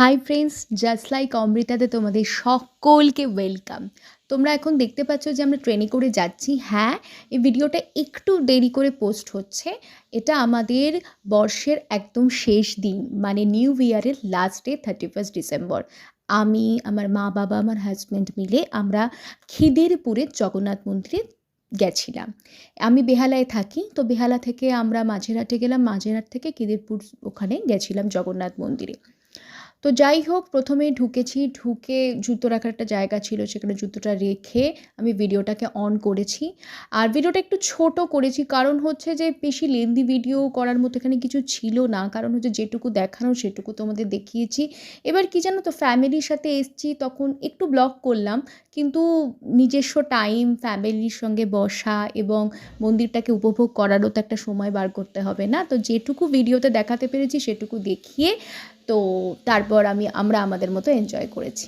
Hi friends, just like অমৃতাতে তোমাদের সকলকে welcome. তোমরা এখন দেখতে পাচ্ছ যে আমরা ট্রেনে করে যাচ্ছি। হ্যাঁ, এই ভিডিওটা একটু দেরি করে পোস্ট হচ্ছে। এটা আমাদের বর্ষের একদম শেষ দিন, মানে নিউ ইয়ারের লাস্ট ডে 31 ডিসেম্বর। আমি, আমার মা বাবা, আমার হাজব্যান্ড মিলে আমরা খিদিরপুরের জগন্নাথ মন্দিরে গেছিলাম। আমি বেহালায় থাকি, তো বেহালা থেকে আমরা মাঝেরহাটে গেলাম, মাঝেরহাট থেকে খিদিরপুর ওখানে গেছিলাম জগন্নাথ মন্দিরে। তো যাই হোক, প্রথমে ঢুকেছি, ঢুকে জুতো রাখার একটা জায়গা ছিল, সেখানে জুতোটা রেখে আমি ভিডিওটাকে অন করেছি। আর ভিডিওটা একটু ছোট করেছি, কারণ হচ্ছে যে বেশি লেন্দি ভিডিও করার মতো এখানে কিছু ছিল না, কারণ হচ্ছে যেটুকু দেখানো সেটুকু তোমাদের দেখিয়েছি। এবার কি জানো তো, ফ্যামিলির সাথে এসছি তখন একটু ব্লগ করলাম, কিন্তু নিজস্ব টাইম ফ্যামিলির সঙ্গে বসা এবং মন্দিরটাকে উপভোগ করারও তো একটা সময় বার করতে হবে না, তো যেটুকু ভিডিওতে দেখাতে পেরেছি সেটুকু দেখিয়ে তো তারপর আমরা আমাদের মতো এনজয় করেছি।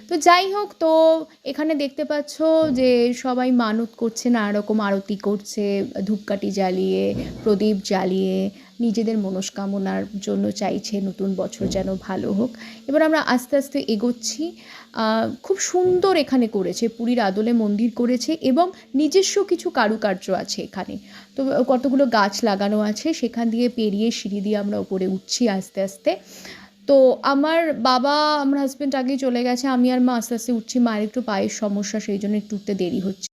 তো যাই হোক, তো এখানে দেখতে পাচ্ছ যে সবাই মানত করছে, নানা রকম আরতি করছে, ধূপকাঠি জ্বালিয়ে, প্রদীপ জ্বালিয়ে নিজেদের মনস্কামনার জন্য চাইছে নতুন বছর যেন ভালো হোক। এবার আমরা আস্তে আস্তে এগোচ্ছি। খুব সুন্দর এখানে করেছে, পুরীর আদলে মন্দির করেছে এবং নিজস্ব কিছু কারুকার্য আছে এখানে। তো কতগুলো গাছ লাগানো আছে, সেখান দিয়ে পেরিয়ে সিঁড়ি দিয়ে আমরা উপরে উঠছি আস্তে আস্তে। তো আমার হাজব্যান্ড আগেই চলে গেছে, আমি আর মা আস্তে আস্তে উঠছি। মায়ের একটু পায়ের সমস্যা, সেই জন্য একটু উঠতে দেরি হচ্ছে।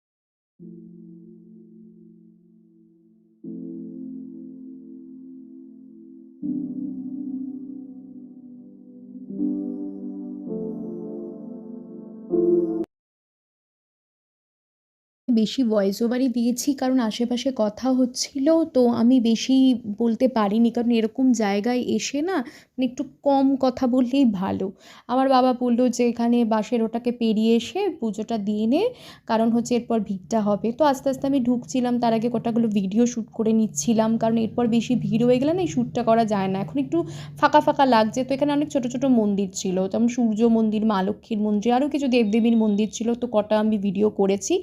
বেশি ভয়েস ওভারই দিয়েছি, কারণ আশেপাশে কথা হচ্ছিল, তো আমি বেশি বলতে পারিনি, কারণ এরকম জায়গায় এসে না মানে একটু কম কথা বললেই ভালো। আমার বাবা বললো যে এখানে বাসের ওটাকে পেরিয়ে এসে পুজোটা দিয়ে নে, কারণ হচ্ছে এরপর ভিড়টা হবে। তো আস্তে আস্তে আমি ঢুকছিলাম, তার আগে কটাগুলো ভিডিও শ্যুট করে নিচ্ছিলাম, কারণ এরপর বেশি ভিড় হয়ে গেলে না এই শ্যুটটা করা যায় না। এখন একটু ফাঁকা ফাঁকা লাগছে। তো এখানে অনেক ছোটো ছোটো মন্দির ছিল, যেমন সূর্য মন্দির, মা লক্ষ্মীর মন্দির, আরও কিছু দেবদেবীর মন্দির ছিল, তো কটা আমি ভিডিও করেছি।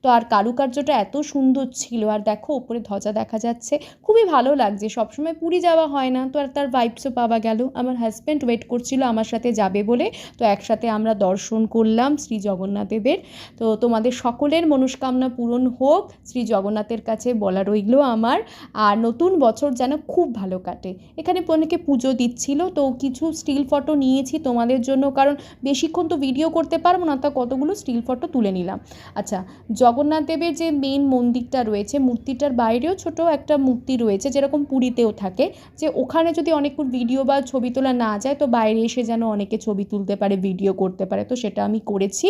তো আর কারুকার্যটা এত সুন্দর ছিল, আর দেখো ওপরে ধ্বজা দেখা যাচ্ছে, খুবই ভালো লাগছে। সবসময় পুরী যাওয়া হয় না, তো আর তার ভাইবসও পাওয়া গেল। আমার হাজব্যান্ড ওয়েট করছিল আমার সাথে যাবে বলে, তো একসাথে আমরা দর্শন করলাম শ্রী জগন্নাথ দেবের। তো তোমাদের সকলের মনস্কামনা পূরণ হোক, শ্রী জগন্নাথের কাছে বলা রইল আমার। আর নতুন বছর যেন খুব ভালো কাটে। এখানে অনেকে পুজো দিচ্ছিল, তো কিছু স্টিল ফটো নিয়েছি তোমাদের জন্য, কারণ বেশিক্ষণ তো ভিডিও করতে পারবো না, তা কতগুলো স্টিল ফটো তুলে নিলাম। আচ্ছা, জগন্নাথ দেবের যে মেন মন্দিরটা রয়েছে, মূর্তিটার বাইরেও ছোট একটা মূর্তি রয়েছে, যেরকম পুরীতেও থাকে, যে ওখানে যদি অনেক ভিডিও বা ছবি তোলা না যায়, তো বাইরে এসে যেন অনেকে ছবি তুলতে পারে, ভিডিও করতে পারে, তো সেটা আমি করেছি।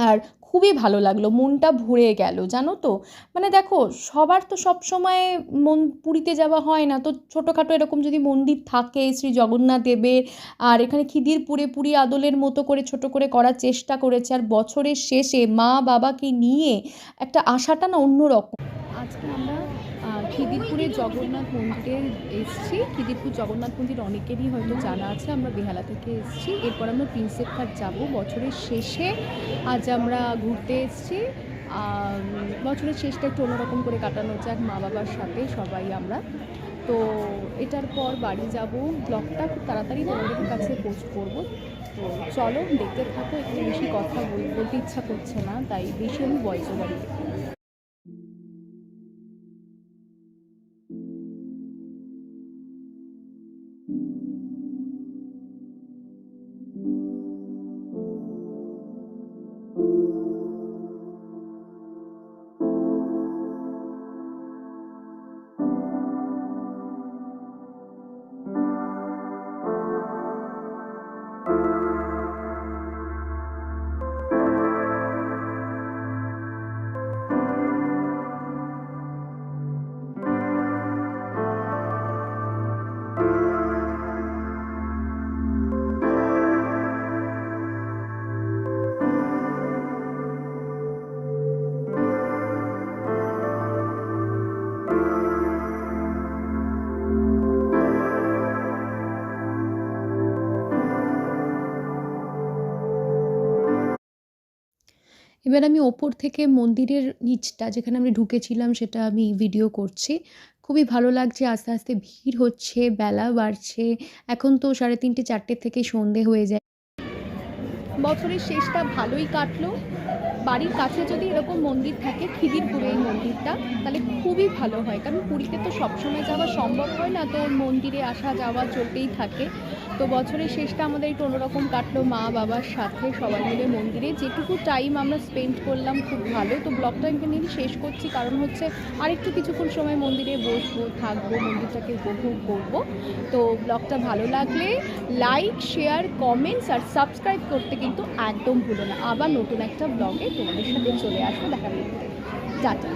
আর খুবই ভালো লাগলো, মনটা ভরে গেল জানো তো। মানে দেখো, সবার তো সব সময় পুরীতে যাওয়া হয় না, তো ছোটোখাটো এরকম যদি মন্দির থাকে শ্রী জগন্নাথ দেবের, আর এখানে খিদিরপুরে পুরী আদলের মতো করে ছোট করে করার চেষ্টা করেছে, আর বছরের শেষে মা বাবাকে নিয়ে একটা আশাটা না অন্যরকম। আজকে আমরা খিদিরপুরে জগন্নাথ মন্দিরে এসেছি। খিদিরপুর জগন্নাথ মন্দির অনেকেরই হয়তো জানা আছে, আমরা বেহালা থেকে এসেছি। এরপর আমরা প্রিন্সেপ ঘাট যাবো বছরের শেষে। আজ আমরা ঘুরতে এসেছি। বছরের শেষটা একটু অন্যরকম করে কাটানো যাক মা বাবার সাথে সবাই আমরা। তো এটার পর বাড়ি যাব। ব্লগটা খুব তাড়াতাড়ি তোমাদের কাছে পোস্ট করব। তো চলো দেখতে থাকো, একটু বেশি কথা বলতে ইচ্ছা করছে না, তাই বেশি আমি ভয়েস ওভারই দেবো। এবার আমি ওপর থেকে মন্দিরের নিচটা যেখানে আমি ঢুকেছিলাম সেটা আমি ভিডিও করছি। খুবই ভালো লাগছে। আস্তে, আস্তে ভিড় হচ্ছে, বেলা বাড়ছে। এখন তো 3:30 4টে থেকে সন্ধে হয়ে যায়। বছরের শেষটা ভালোই কাটলো। বাড়ির কাছে যদি এরকম মন্দির থাকে, খিদিরপুরে এই মন্দিরটা, তাহলে খুবই ভালো হয়। কারণ পুরীতে তো সবসময় যাওয়া সম্ভব হয় না, তো মন্দিরে আসা যাওয়া চলতেই থাকে। তো বছরের শেষটা আমাদের একটু অন্যরকম কাটলো মা বাবার সাথে সবাই মিলে মন্দিরে। যেটুকু টাইম আমরা স্পেন্ড করলাম খুব ভালো। তো ব্লগটা এখানেই শেষ করছি, কারণ হচ্ছে আরেকটু কিছুক্ষণ সময় মন্দিরে বসবো, থাকবো, মন্দিরটাকে উপভোগ করবো। তো ব্লগটা ভালো লাগলে লাইক, শেয়ার, কমেন্টস আর সাবস্ক্রাইব করতে কিন্তু একদম ভুলো না। আবার নতুন একটা ব্লগে তোমাদের সাথে চলে আসবো দেখা করতে। টাটা।